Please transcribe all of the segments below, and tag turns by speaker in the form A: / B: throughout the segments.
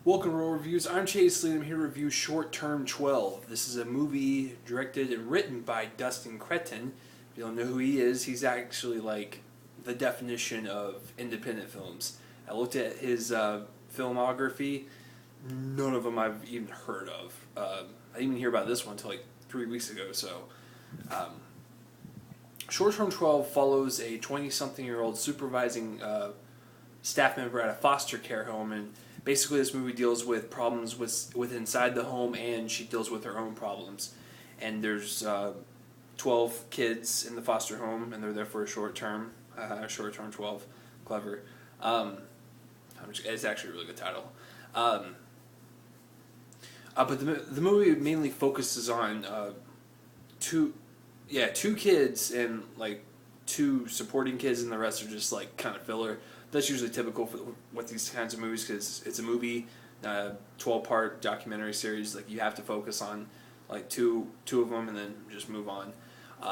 A: Welcome to Roll Reviews. I'm Chase Lee. I'm here to review Short Term 12. This is a movie directed and written by Destin. If you don't know who he is, he's actually like the definition of independent films. I looked at his filmography. None of them I've even heard of. I didn't even hear about this one until like 3 weeks ago. So, Short Term 12 follows a 20-something-year-old supervising staff member at a foster care home, and basically this movie deals with problems with inside the home, and she deals with her own problems. And there's 12 kids in the foster home, and they're there for a short term. Short term 12, clever. It's actually a really good title. But the movie mainly focuses on two kids and like two supporting kids, and the rest are just like kind of filler. That's usually typical with these kinds of movies because it's a movie, 12-part documentary series. Like you have to focus on like two of them and then just move on.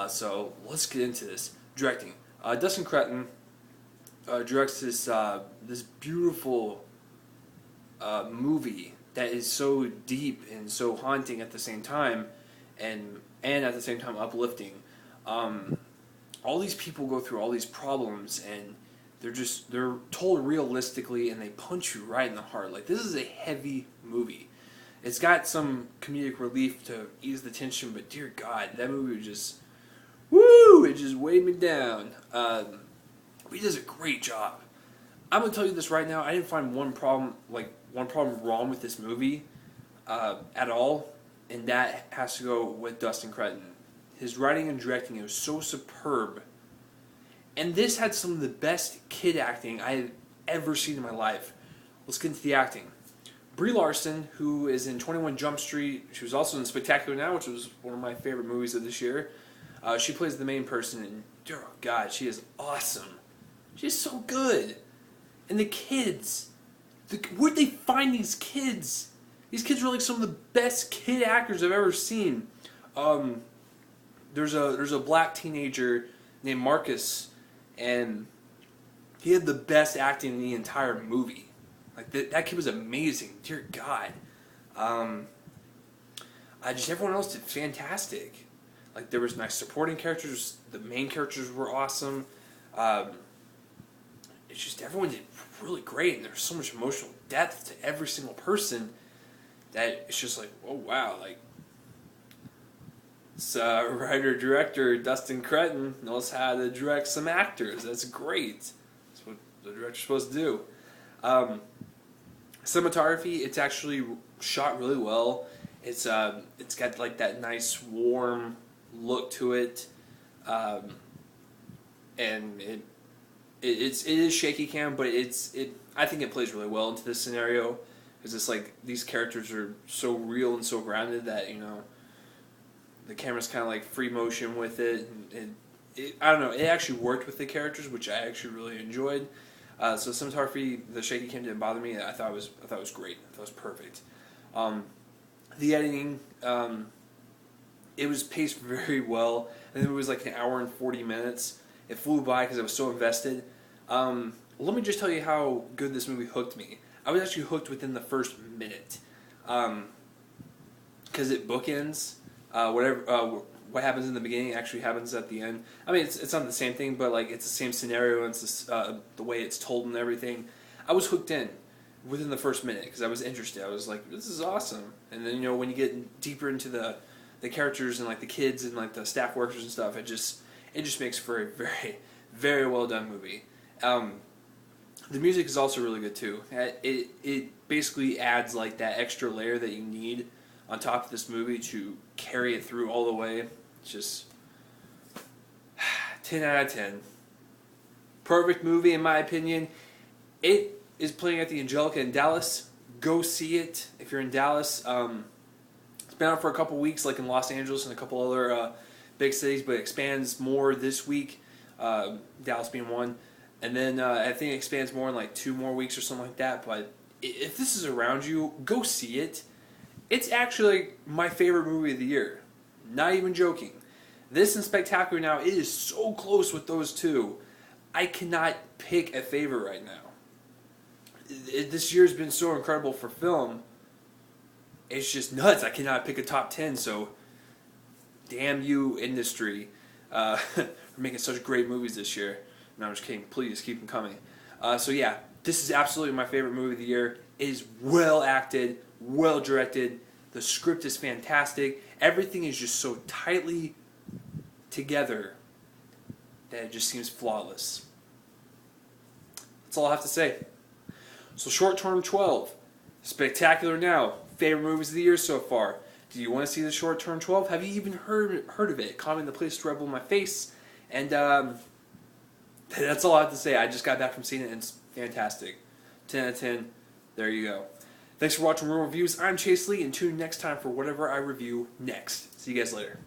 A: So let's get into this. Directing. Destin directs this beautiful movie that is so deep and so haunting at the same time, and at the same time uplifting. All these people go through all these problems, and they're told realistically, and they punch you right in the heart. Like, this is a heavy movie. It's got some comedic relief to ease the tension, but dear God, that movie just, it just weighed me down. He does a great job. I'm gonna tell you this right now. I didn't find one problem wrong with this movie at all, and that has to go with Destin. His writing and directing is so superb. And this had some of the best kid acting I have ever seen in my life. Let's get into the acting. Brie Larson, who is in 21 Jump Street, she was also in Spectacular Now, which was one of my favorite movies of this year. She plays the main person, and oh God, she is awesome. She's so good. And the kids, where'd they find these kids? These kids are like some of the best kid actors I've ever seen. There's a black teenager named Marcus, and he had the best acting in the entire movie. Like that kid was amazing. Dear God, everyone else did fantastic. Like there was nice supporting characters. The main characters were awesome. It's just everyone did really great, and there's so much emotional depth to every single person that it's just like, oh wow, like. Writer-director Destin knows how to direct some actors. That's great. That's what the director's supposed to do. Cinematography, it's actually shot really well. It's got like that nice warm look to it, and it is shaky cam, but I think it plays really well into this scenario because it's like these characters are so real and so grounded that the camera's kind of like free motion with it, and I don't know, it actually worked with the characters, which I actually really enjoyed. So cinematography, the shaky cam didn't bother me. I thought it was great. I thought it was perfect. The editing, it was paced very well. I think it was like an hour and 40 minutes. It flew by because I was so invested. Let me just tell you how good this movie hooked me. I was actually hooked within the first minute, because it bookends. What happens in the beginning actually happens at the end. I mean, it's not the same thing, but like it's the same scenario, and it's the way it's told and everything. I was hooked in within the first minute because I was interested. I was like, this is awesome. And then when you get deeper into the characters and like the kids and like the staff workers and stuff, it just makes for a very, very well done movie. The music is also really good too. It basically adds like that extra layer that you need on top of this movie to carry it through all the way. It's just 10 out of 10. Perfect movie in my opinion. It is playing at the Angelica in Dallas. Go see it if you're in Dallas. It's been out for a couple weeks, like in Los Angeles and a couple other big cities, but it expands more this week, Dallas being one. And then I think it expands more in like 2 more weeks or something like that. But if this is around you, go see it. It's actually my favorite movie of the year. Not even joking. This and Spectacular Now, it is so close with those two. I cannot pick a favorite right now. this year's been so incredible for film. It's just nuts. I cannot pick a top 10, so damn you, industry, for making such great movies this year. No, I'm just kidding. Please keep them coming. So yeah, this is absolutely my favorite movie of the year. It is well acted, well directed. The script is fantastic. Everything is just so tightly together that it just seems flawless. That's all I have to say. So Short Term 12, Spectacular Now, favorite movies of the year so far. Do you want to see the Short Term 12? Have you even heard of it? Comment in the place to rebel in my face. And that's all I have to say. I just got back from seeing it and it's fantastic. 10 out of 10. There you go. Thanks for watching Real Reviews. I'm Chase Lee, and tune in next time for whatever I review next. See you guys later.